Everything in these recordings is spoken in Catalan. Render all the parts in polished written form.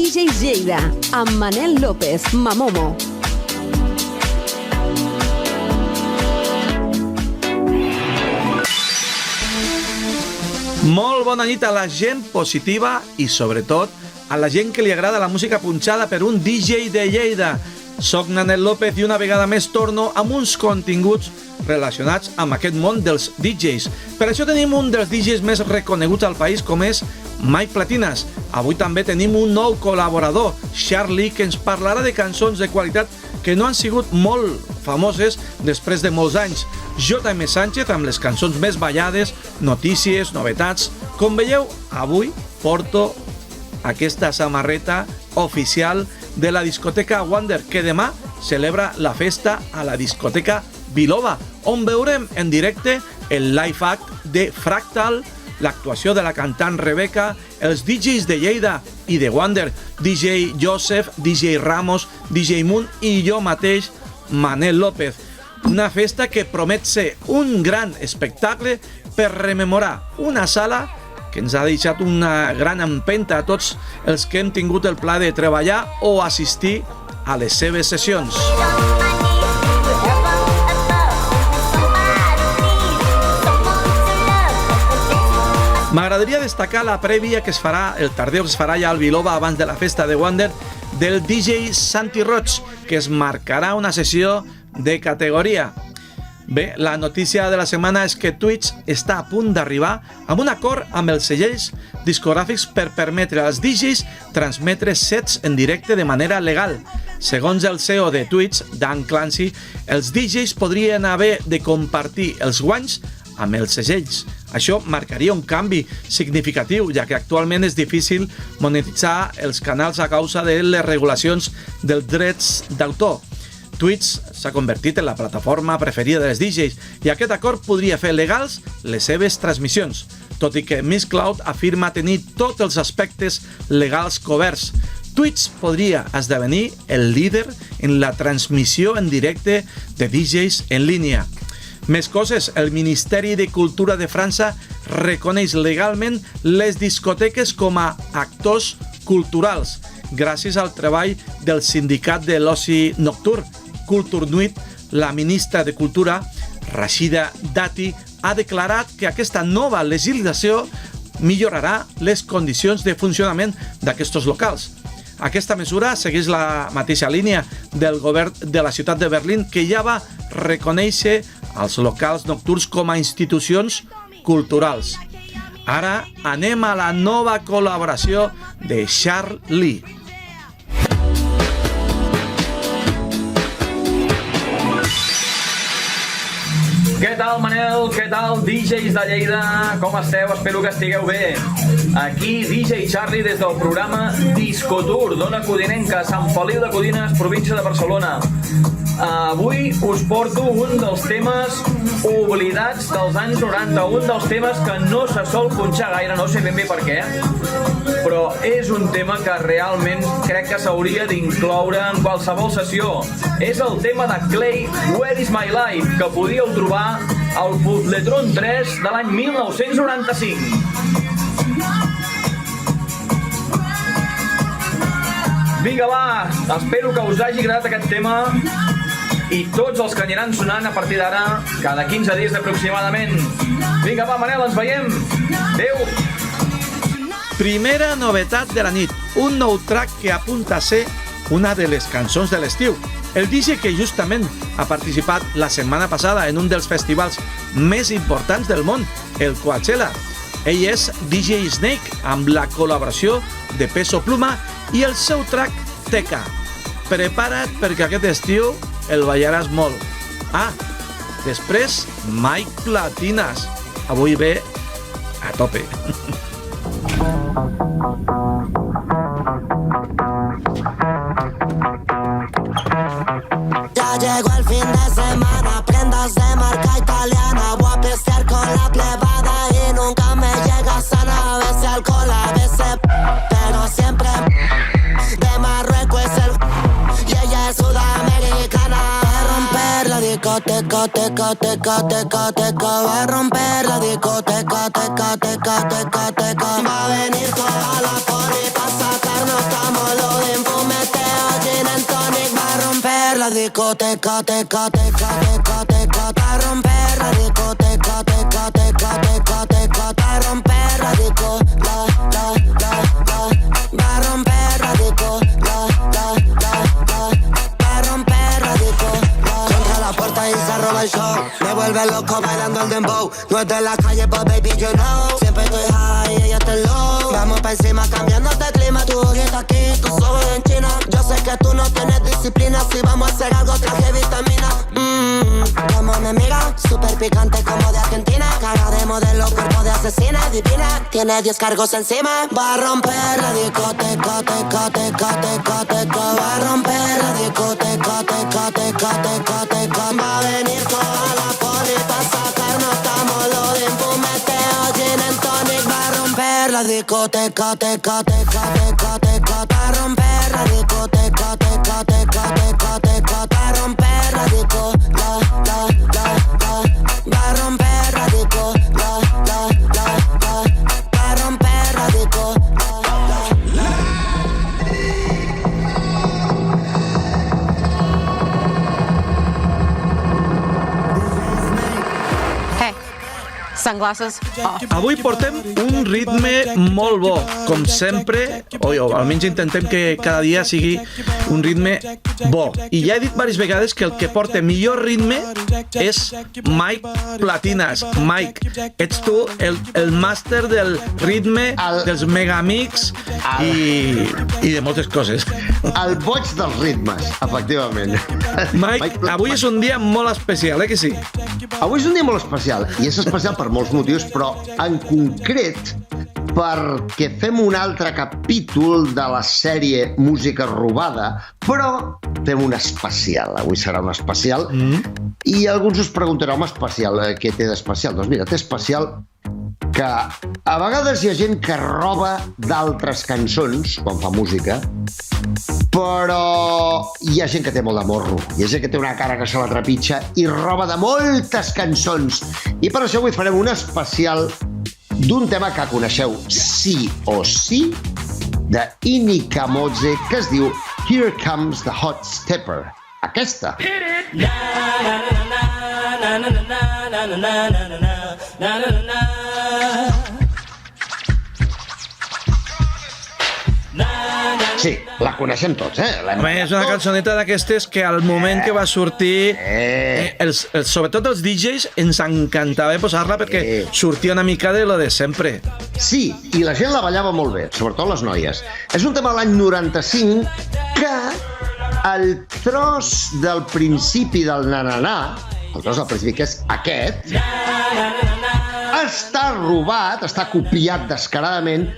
DJs Lleida, amb Manel López, Mamomo. Molt bona nit a la gent positiva i, sobretot, a la gent que li agrada la música punxada per un DJ de Lleida. Soc Manel López i una vegada més torno amb uns continguts relacionats amb aquest món dels DJs. Per això tenim un dels DJs més reconeguts al país, com és Mike Platinas. Avui també tenim un nou col·laborador, Charlie, que ens parlarà de cançons de qualitat que no han sigut molt famoses després de molts anys. J.M. Sánchez amb les cançons més ballades, notícies, novetats. Com veieu, avui porto aquesta samarreta oficial de la discoteca Wonder, que demà celebra la festa a la discoteca Biloba, on veurem en directe el live act de Fractal, l'actuació de la cantant Rebeca, els DJs de Lleida i de Wonder, DJ Joseph, DJ Ramos, DJ Moon i jo mateix, Manel López. Una festa que promet ser un gran espectacle per rememorar una sala que ens ha deixat una gran empenta a tots els que hem tingut el pla de treballar o assistir a les seves sessions. M'agradaria destacar la prèvia que es farà, el tardeu que es farà ja al Biloba abans de la festa de Wonder, del DJ Santi Roig, que es marcarà una sessió de categoria. Bé, la notícia de la setmana és que Twitch està a punt d'arribar amb un acord amb els segells discogràfics per permetre als DJs transmetre sets en directe de manera legal. Segons el CEO de Twitch, Dan Clancy, els DJs podrien haver de compartir els guanys amb els segells. Això marcaria un canvi significatiu, ja que actualment és difícil monetitzar els canals a causa de les regulacions dels drets d'autor. Twitch s'ha convertit en la plataforma preferida dels DJs i aquest acord podria fer legals les seves transmissions, tot i que Mixcloud afirma tenir tots els aspectes legals coberts. Twitch podria esdevenir el líder en la transmissió en directe de DJs en línia. Més coses, el Ministeri de Cultura de França reconeix legalment les discoteques com a actors culturals, gràcies al treball del sindicat de l'oci nocturn, Culture Nuit. La ministra de Cultura, Rashida Dati, ha declarat que aquesta nova legislació millorarà les condicions de funcionament d'aquests locals. Aquesta mesura segueix la mateixa línia del govern de la ciutat de Berlín, que ja va reconèixer els locals nocturns com a institucions culturals. Ara anem a la nova col·laboració de Charlie. Què tal, Manel? Què tal, DJs de Lleida? Com esteu? Espero que estigueu bé. Aquí, DJ Charlie, des del programa Discotour, d'Ona Codinenca, Sant Feliu de Codines, província de Barcelona. Avui us porto un dels temes oblidats dels anys 90, un dels temes que no se sol punxar gaire, no sé ben bé per què, però és un tema que realment crec que s'hauria d'incloure en qualsevol sessió. És el tema de Clay, Where is my life, que podíeu trobar al Bootletron 3 de l'any 1995. Vinga, va, espero que us hagi agradat aquest tema i tots els que aniran sonant a partir d'ara cada 15 dies aproximadament. Vinga, va, Manel, ens veiem. Adéu. Primera novetat de la nit, un nou track que apunta a ser una de les cançons de l'estiu. El DJ que justament ha participat la setmana passada en un dels festivals més importants del món, el Coachella. Ell és DJ Snake, amb la col·laboració de Peso Pluma i el seu track Teca. Prepara't perquè aquest estiu el ballaràs molt. Després Mike Platinas. Avui ve a tope. Ya llegó el fin de semana, prendas de marca italiana. Voy a pistear con la plebada y nunca me llega sana. A veces alcohol, a veces pero siempre de Marruecos es el y ella es sudamericana. Va a romper la discoteca, teca, teca, teca, teca. Va a romper la discoteca, teca, teca, teca, teca. Va a venir toda la poli pa' sacarnos, estamos locos. discoteca, teca, teca, teca, teca, pa' romper la discoteca, teca, teca, teca, teca, pa' romper la disco, la, pa' romper la disco, pa' romper la disco, contra la puerta y se roba el show, me vuelve loco bailando el dembow, no es de la calle, but baby you know, siempre estoy high, ella está low, vamos pa' encima cambiándote el clima, tú ahorita aquí, tú solo en China, yo sé que tú no tienes disciplina, si vamos a hacer algo traje vitamina, como me mira, super picante como de Argentina, cara de modelo, cuerpo de asesina, divina, tiene 10 cargos encima, va a romper la discoteca, teca, teca, teca, teca, va a romper la discoteca, teca, teca, teca, teca, va a venir toda la poli pa' sacarnos, estamos los de empumeteo, gin and tonic, va a romper la discoteca, teca, teca, teca, teca, va a romper la discoteca, teca, teca, teca, teca, va a romper la disco, va a romper la disco, va a romper la disco, Hey, sunglasses off. Avui portem un ritme molt bo, com sempre, o almenys intentem que cada dia sigui un ritme bo. I ja he dit diverses vegades que el que porta millor ritme és Mike Platinas. Mike, ets tu el màster del ritme, dels megamix i de moltes coses. El boig dels ritmes, efectivament. Mike, avui és un dia molt especial, que sí? Avui és un dia molt especial, i és especial per molts motius, però en concret perquè fem un altre capítol de la sèrie Música robada, però fem un especial. Avui serà un especial. I alguns us preguntareu, home, especial, què té d'especial? Doncs mira, té especial que a vegades hi ha gent que roba d'altres cançons quan fa música, però hi ha gent que té molt de morro, hi ha gent que té una cara que se la trepitja i roba de moltes cançons. I per això avui farem un especial d'un tema que coneixeu sí o sí, de Ini Kamoze, que es diu Here Comes the Hot Stepper. Aquesta. Sí, la coneixem tots, Home, és una cançoneta d'aquestes que al moment que va sortir, sobretot els DJs, ens encantava posar-la perquè sortia una mica de lo de sempre. Sí, i la gent la ballava molt bé, sobretot les noies. És un tema de l'any 95 que el tros del principi del na-na-na, el tros del principi que és aquest, està robat, està copiat descaradament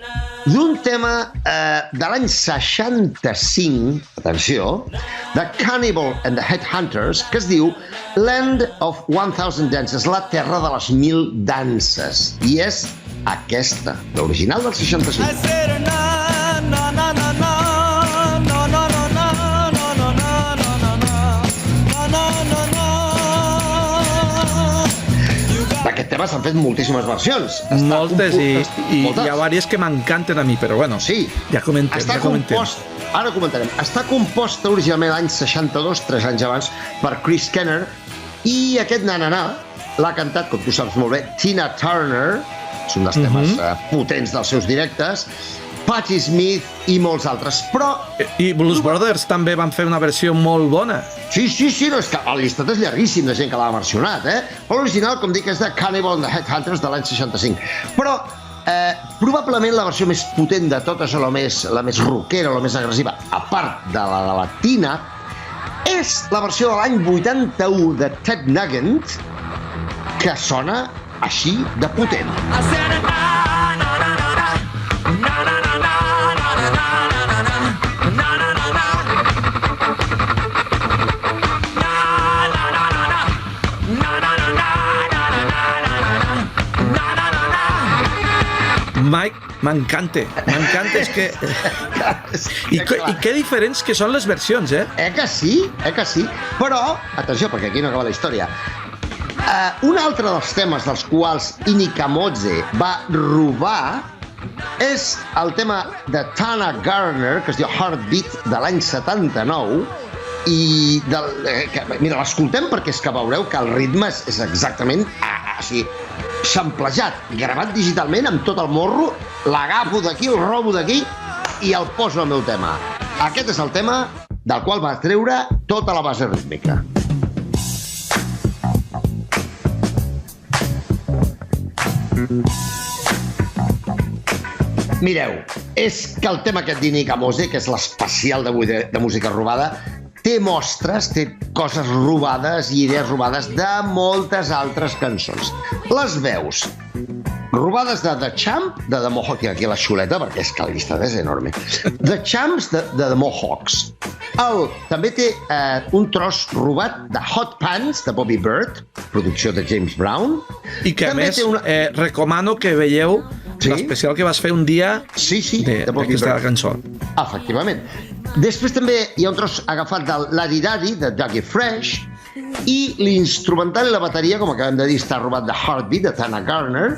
d'un tema de l'any 65, atenció, de Cannibal and the Headhunters, que es diu Land of 1000 Dances, la terra de les 1000 danses. I és aquesta, l'original del 65. D'aquest tema s'han fet moltíssimes versions. Moltes, i hi ha diverses que m'encanten a mi, però bueno, sí. Ja comentem. Ara comentarem. Està composta originalment l'any 62, 3 anys abans, per Chris Kenner, i aquest na-na-na l'ha cantat, com tu saps molt bé, Tina Turner, és un dels temes potents dels seus directes, Patti Smith i molts altres, però... I Blues Brothers també van fer una versió molt bona. Sí, no, és que el llistat és llarguíssim de gent que l'ha versionat, Però l'original, com dic, és de Cannibal and the Headhunters de l'any 65. Però probablement la versió més potent de totes, o la més rockera, o la més agressiva, a part de la Tina, és la versió de l'any 81 de Ted Nugent, que sona així de potent. Mike, m'encanta, és que... I que diferents que són les versions, Que sí? Però, atenció, perquè aquí no acaba la història. Un altre dels temes dels quals Ini Kamoze va robar és el tema de Tana Garner, que es diu Heartbeat, de l'any 79, mira, l'escoltem perquè és que veureu que el ritme és exactament així, samplejat, gravat digitalment amb tot el morro, l'agafo d'aquí, el robo d'aquí i el poso al meu tema. Aquest és el tema del qual va treure tota la base rítmica. Mireu, és que el tema aquest d'Iñigo Mose, que és l'especial d'avui de música robada, té mostres, té coses robades i idees robades de moltes altres cançons. Les veus robades de The Champ, de The Mohawks, aquí a la xuleta, perquè és que la llista és enorme. The Champs, de The Mohawks. També té un tros robat de Hot Pants, de Bobby Bird, producció de James Brown. I que, a més, recomano que veieu l'especial que vas fer un dia d'aquesta cançó. Efectivament. Després també hi ha un tros agafat del Laddy Daddy, de Dougie Fresh, i l'instrumental i la bateria, com acabem de dir, està robat de Heartbeat, de Tana Garner,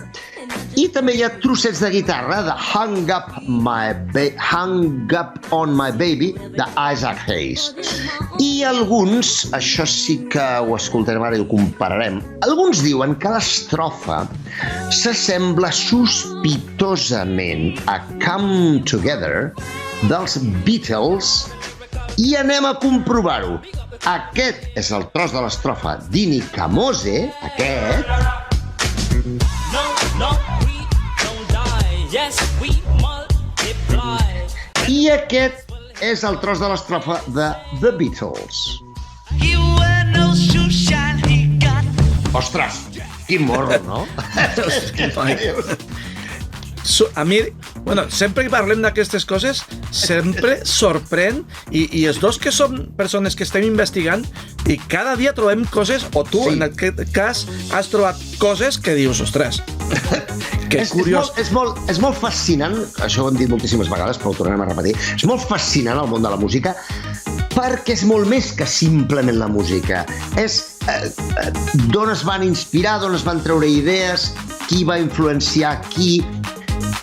i també hi ha trossets de guitarra de Hung Up on My Baby, de Isaac Hayes. I alguns, això sí que ho escoltarem ara i ho compararem, alguns diuen que l'estrofa s'assembla sospitosament a Come Together dels Beatles i anem a comprovar-ho. Aquest és el tros de l'estrofa d'Iñigo Mose, aquest. I aquest és el tros de l'estrofa de The Beatles. Ostres, quin morro, no? A mi, sempre que parlem d'aquestes coses, sempre sorprèn, i els dos que som persones que estem investigant, i cada dia trobem coses, o tu, en aquest cas, has trobat coses que dius, ostres, que curiós. És molt fascinant, això ho hem dit moltíssimes vegades, però ho tornarem a repetir, és molt fascinant el món de la música, perquè és molt més que simplement la música. És d'on es van inspirar, d'on es van treure idees, qui va influenciar qui,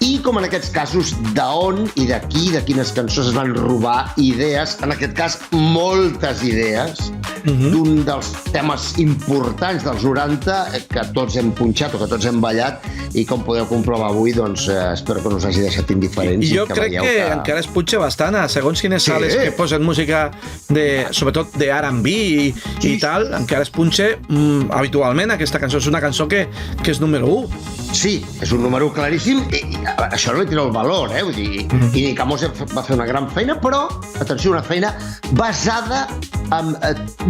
i com en aquests casos, d'on i de quines cançons es van robar idees, en aquest cas moltes idees, d'un dels temes importants dels 90 que tots hem punxat o que tots hem ballat, i com podeu comprovar avui, doncs espero que no us hagi deixat indiferents. I jo crec que encara es punxa bastant a segons quines sales que posen música sobretot de R&B i tal, encara es punxa habitualment. Aquesta cançó és una cançó que és número 1. Sí, és un número claríssim, i això no li tira el valor, vull dir, Iñigo Mose va fer una gran feina, però, atenció, una feina basada en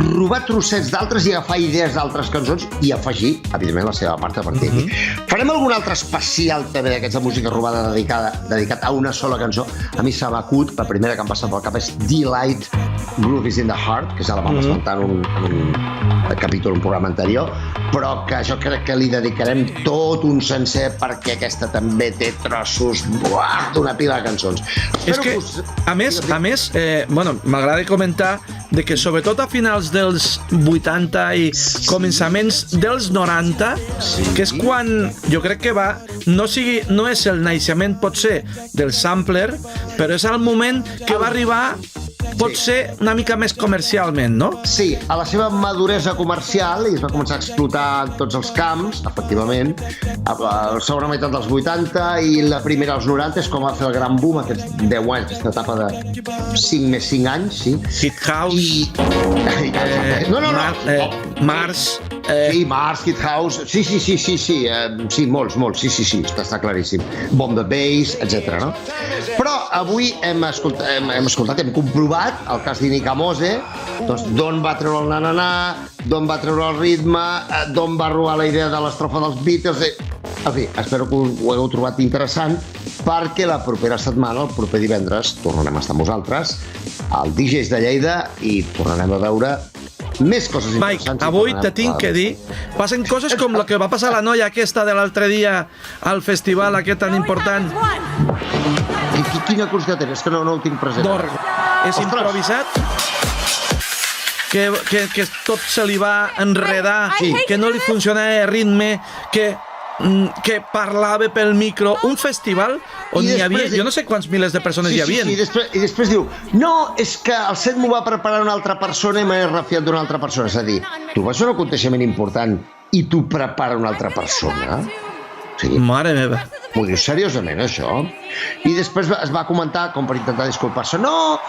robar trossets d'altres i agafar idees d'altres cançons i afegir, evidentment, la seva part a partir d'aquí. Farem algun altre especial també d'aquests de música robada dedicat a una sola cançó. A mi se m'acut, la primera que em passa pel cap és Delight, Groove is in the Heart, que ja la vam esmentar en un capítol, un programa anterior, però que jo crec que li dedicarem tot un sencer perquè aquesta també té trossos d'una pila de cançons. És que, a més, m'agrada comentar de que sobretot a finals dels 80 i començaments dels 90, que és quan jo crec que no és el naixement potser del sampler, però és el moment que va arribar potser una mica més comercialment, no? Sí, a la seva maduresa comercial, i es va començar a explotar en tots els camps, efectivament, a la segona meitat dels 80 i la primera als 90 és com va fer el gran boom, aquests 10 anys, aquesta etapa de 5 més 5 anys, sí. Hit House, Mars... Sí, Mars, Hit House, sí, molts, sí, està claríssim. Bomb the Bass, etc. no? Però avui hem escoltat, hem comprovat el cas d'Iñigo Mose, doncs d'on va treure el na-na-na, d'on va treure el ritme, d'on va robar la idea de l'estrofa dels Beatles... En fi, espero que ho hagueu trobat interessant, perquè la propera setmana, el proper divendres, tornarem a estar amb vosaltres, al DJs de Lleida, i tornarem a veure més coses interessants. Mike, avui te tinc que dir, passen coses com el que va passar a la noia aquesta de l'altre dia al festival aquest tan important. I quina curiositat és? És que no ho tinc present. És improvisat, que tot se li va enredar, que no li funcionava el ritme, que que parlava pel micro, un festival on hi havia, jo no sé quants milers de persones hi havia. Sí, i després diu, no, és que el set m'ho va preparar una altra persona i m'he refiat d'una altra persona. És a dir, tu vas fer un aconteixement important i t'ho prepara una altra persona? Sí. Mare meva. M'ho dius seriosament, això? I després es va comentar, com per intentar disculpar-se, no,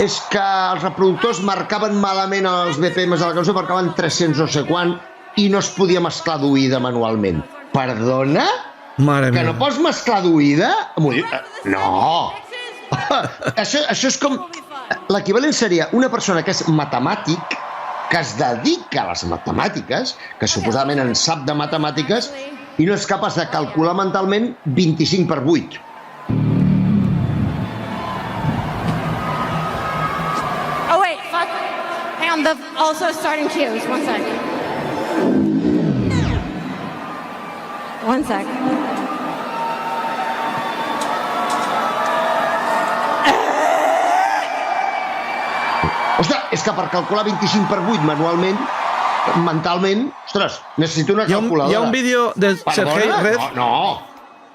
és que els reproductors marcaven malament els BPMs de la cançó, marcaven 300 no sé quant, i no es podia mesclar d'oïda manualment. Perdona? Mare que meva. no pots mesclar d'oïda? No! Això és com... L'equivalent seria una persona que és matemàtic, que es dedica a les matemàtiques, que suposadament en sap de matemàtiques, i no és capaç de calcular mentalment 25 per 8. Oh, wait, fuck. Hang on, the also starting cues. 1 sec. 1 sec. Ostres, és que per calcular 25 per 8 manualment, mentalment, ostres, necessito una calculadora. Hi ha un vídeo del Sergei Red. No.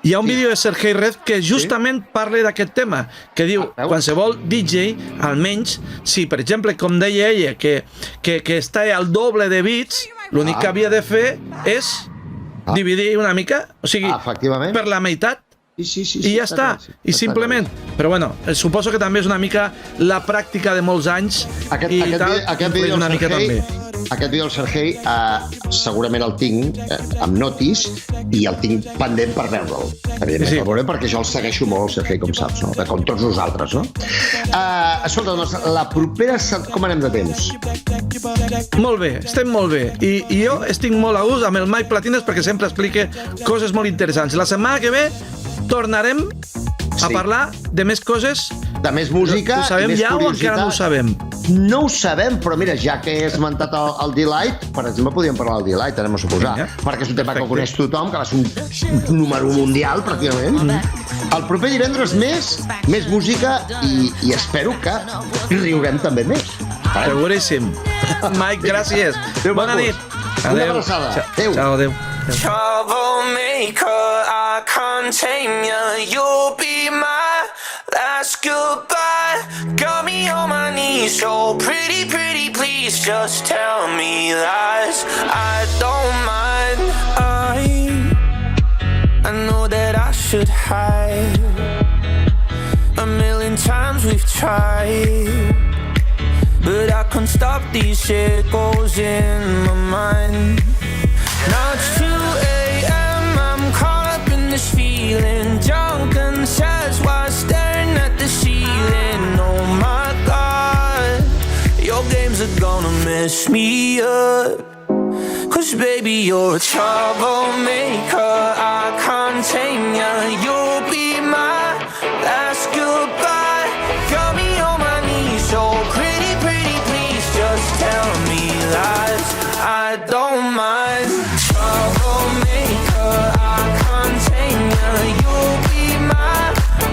Hi ha un vídeo de Sergei Red que justament parla d'aquest tema, que diu, qualsevol DJ, almenys, si per exemple, com deia ella, que està al doble de bits, l'únic que havia de fer és dividir una mica, o sigui, per la meitat, Sí, i ja està, i simplement. Però bueno, suposo que també és una mica la pràctica de molts anys i tal, influeix una mica també. Aquest vídeo del Sergei segurament el tinc amb notis i el tinc pendent per veure'l. Evidentment, per veure, perquè jo el segueixo molt, el Sergei, com saps, no? Com tots nosaltres, no? Escolta, doncs, la propera... Com anem de temps? Molt bé, estem molt bé. I jo estic molt a gust amb el Mike Platines perquè sempre explica coses molt interessants. La setmana que ve tornarem a parlar de més coses. De més música ho sabem i més ja curiositat. o encara no ho sabem? No ho sabem, però mira, ja que he esmentat el Delight, per exemple, podríem parlar del Delight, anem a suposar, perquè és un tema que coneix tothom, que va ser un número mundial, pràcticament. El proper divendres més música i espero que riurem també més. Seguríssim. Mike, gràcies. Bona nit. Una abraçada. Adéu. Ciao, adéu. Troublemaker, I can't tame ya. You'll be my last goodbye. Got me on my knees, so pretty, pretty, please just tell me lies. I don't mind. I know that I should hide. A million times we've tried, but I can't stop these echoes in my mind. Now it's 2 a.m. I'm caught up in this feeling, drunk and sad while staring at the ceiling. Oh my God, your games are gonna mess me up. 'Cause baby, you're a troublemaker, I can't tame ya. You'll be my last goodbye. Got me on my knees, so pretty, pretty, please just tell me lies. I don't mind. Troublemaker, I can't tame ya. You'll be my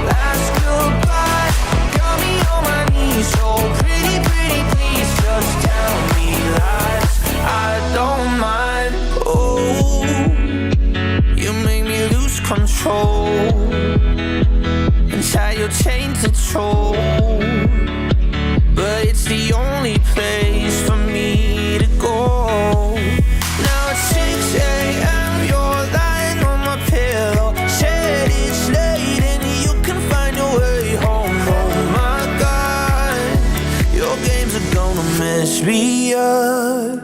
last goodbye. Got me on my knees, so pretty, pretty, please just tell me lies. I don't mind. Oh, you make me lose control inside your tainted soul, but it's the only place for me to go. Now it's 6 a.m. You're lying on my pillow, said it's late and you can find a way home. Oh my God, your games are gonna mess me up.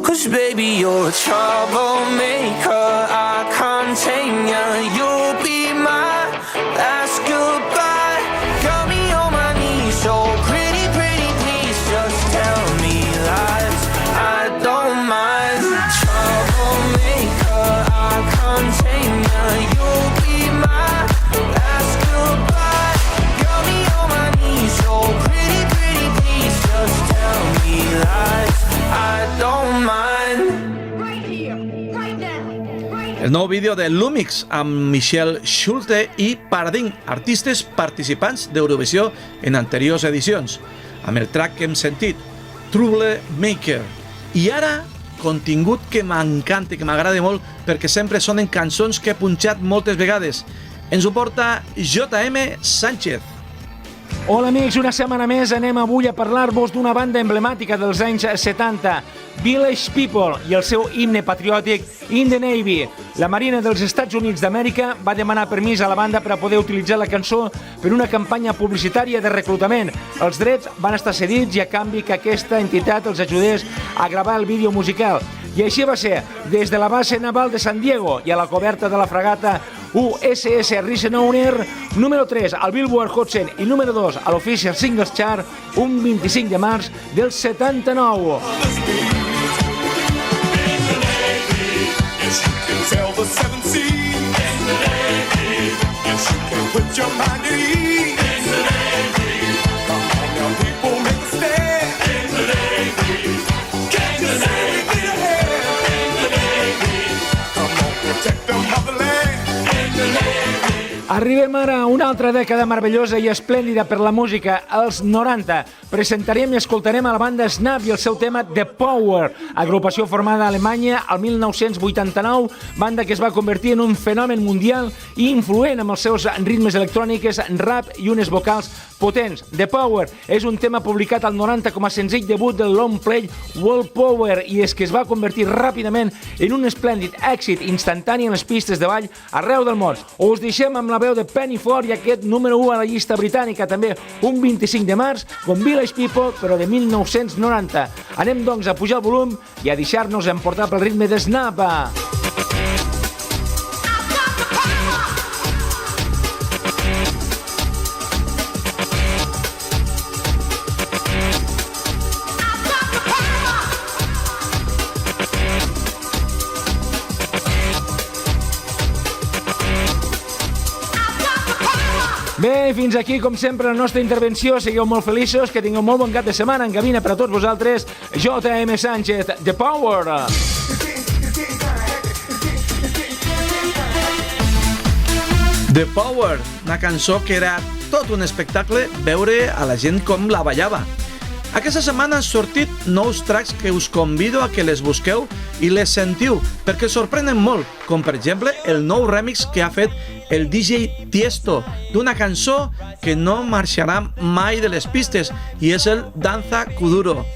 'Cause baby, you're a troublemaker, I can't tame ya. You'll be my last goodbye. Got me on my knees, so pretty, pretty, please just tell me lies. I don't mind. Troublemaker, I can't tame ya. You'll be my last goodbye. Got me on my knees, so pretty, pretty, please just tell me lies. I don't mind. El nou vídeo de Lumix amb Michelle Schulte i Paradigm, artistes participants d'Eurovisió en anteriors edicions, amb el track que hem sentit, Troublemaker. I ara contingut que m'encanta, que m'agrada molt, perquè sempre sonen cançons que he punxat moltes vegades. Ens ho porta JM Sánchez. Hola amics, una setmana més anem avui a parlar-vos d'una banda emblemàtica dels anys 70, Village People, i el seu himne patriòtic In the Navy. La Marina dels Estats Units d'Amèrica va demanar permís a la banda per a poder utilitzar la cançó per una campanya publicitària de reclutament. Els drets van estar cedits i a canvi que aquesta entitat els ajudés a gravar el vídeo musical. I així va ser, des de la base naval de San Diego i a la coberta de la fragata USS Reisenhower, número 3 al Billboard Hot 100 i número 2 a l'Official Singles Chart, un 25 de març del 79. Arribem ara a una altra dècada meravellosa i esplèndida per la música, els 90. Presentarem i escoltarem a la banda Snap i el seu tema The Power, agrupació formada a Alemanya al 1989, banda que es va convertir en un fenomen mundial i influent amb els seus ritmes electrònics, rap i unes vocals potents. The Power és un tema publicat al 90 com a senzill debut del long play World Power i és que es va convertir ràpidament en un esplèndid èxit instantani en les pistes de ball arreu del món. Us deixem amb la veu de Penny Ford i aquest número 1 a la llista britànica, també un 25 de març, com Village People, però de 1990. Anem doncs a pujar el volum i a deixar-nos emportar pel ritme de Snap. Bé, fins aquí, com sempre, la nostra intervenció. Sigueu molt feliços, que tingueu molt bon cap de setmana. En cabina per a tots vosaltres, JM Sánchez, The Power. The Power, una cançó que era tot un espectacle veure a la gent com la ballava. Aquesta setmana han sortit nous tracks que us convido a que les busqueu i les sentiu, perquè sorprenen molt, com per exemple el nou remix que ha fet el DJ Tiesto d'una cançó que no marxarà mai de les pistes i és el Danza Kuduro.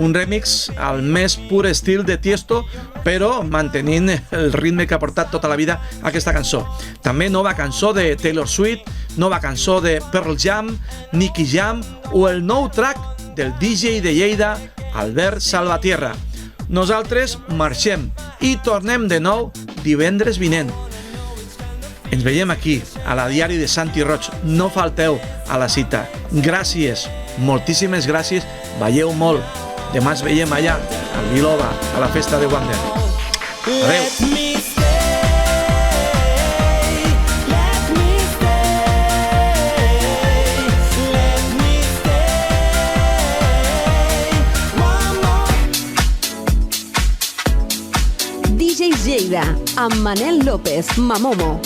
Un remix al més pur estil de Tiesto, però mantenint el ritme que ha portat tota la vida aquesta cançó. També nova cançó de Taylor Swift, nova cançó de Pearl Jam, Nicky Jam o el nou track del DJ de Lleida, Albert Salvatierra. Nosaltres marxem i tornem de nou divendres vinent. Ens veiem aquí, a la Diari de Santi Roig. No falteu a la cita. Gràcies, moltíssimes gràcies. Balleu molt. Demà ens veiem allà, al Biloba, a la festa de Wander. Adéu. DJs Lleida, amb Manel López, Mamomo.